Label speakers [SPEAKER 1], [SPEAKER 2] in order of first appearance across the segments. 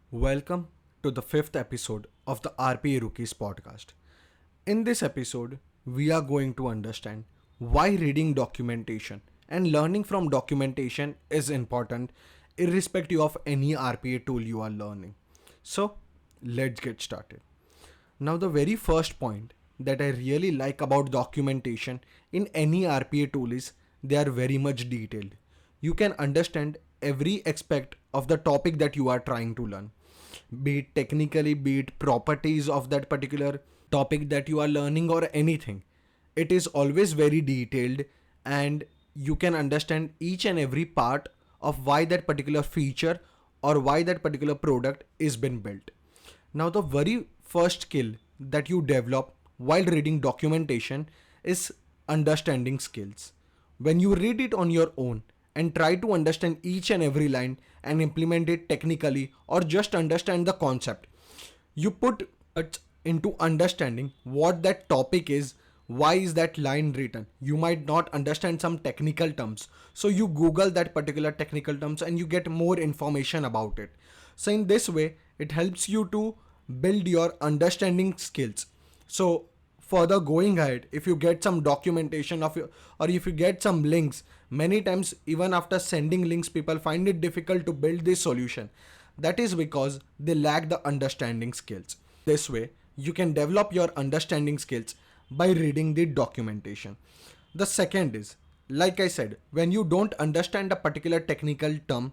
[SPEAKER 1] Welcome to the fifth episode of the RPA Rookies Podcast. In this episode, we are going to understand why reading documentation and learning from documentation is important irrespective of any RPA tool you are learning. So, let's get started. Now, the very first point that I really like about documentation in any RPA tool is they are very much detailed. You can understand every aspect of the topic that you are trying to learn, be it technically, be it properties of that particular topic that you are learning, or anything. It is always very detailed, and you can understand each and every part of why that particular feature or why that particular product is been built. Now, the very first skill that you develop while reading documentation is understanding skills. When you read it on your own and try to understand each and every line and implement it technically or just understand the concept, you put it into understanding what that topic is. Why is that line written? You might not understand some technical terms, so you google that particular technical terms and you get more information about it. So in this way it helps you to build your understanding skills. So further going ahead, if you get some documentation of your, or if you get some links, many times even after sending links people find it difficult to build this solution. That is because they lack the understanding skills. This way you can develop your understanding skills by reading the documentation. The second is, like I said, when you don't understand a particular technical term,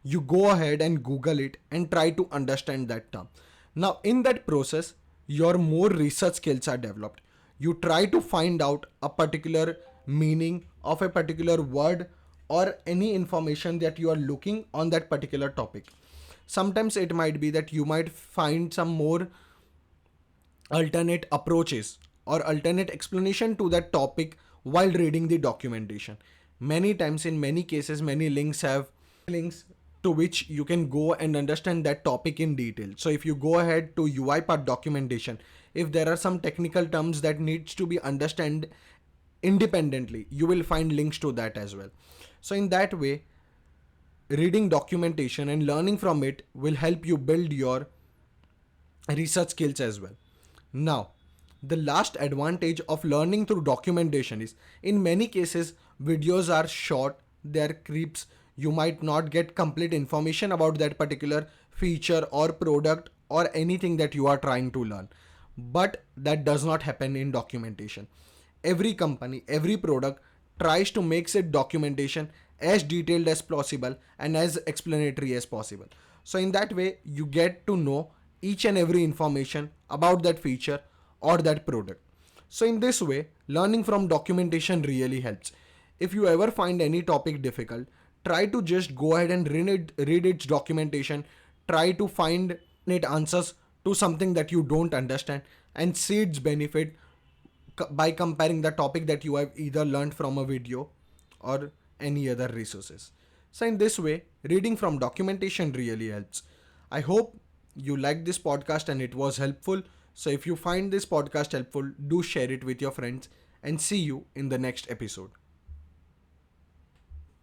[SPEAKER 1] you go ahead and google it and try to understand that term. Now in that process your more research skills are developed. You try to find out a particular meaning of a particular word or any information that you are looking on that particular topic. Sometimes it might be that you might find some more alternate approaches or alternate explanation to that topic while reading the documentation. Many times, in many cases, many links have links to which you can go and understand that topic in detail. So if you go ahead to UiPath documentation, if there are some technical terms that needs to be understood independently, you will find links to that as well. So in that way, reading documentation and learning from it will help you build your research skills as well. Now, the last advantage of learning through documentation is, in many cases videos are short, they are creeps. You might not get complete information about that particular feature or product or anything that you are trying to learn. But that does not happen in documentation. Every company, every product tries to make its documentation as detailed as possible and as explanatory as possible. So in that way you get to know each and every information about that feature or that product. So in this way, learning from documentation really helps. If you ever find any topic difficult, try to just go ahead and read its documentation, try to find it answers to something that you don't understand, and see its benefit by comparing the topic that you have either learned from a video or any other resources. So in this way, reading from documentation really helps. I hope you liked this podcast and it was helpful. So if you find this podcast helpful, do share it with your friends, and see you in the next episode.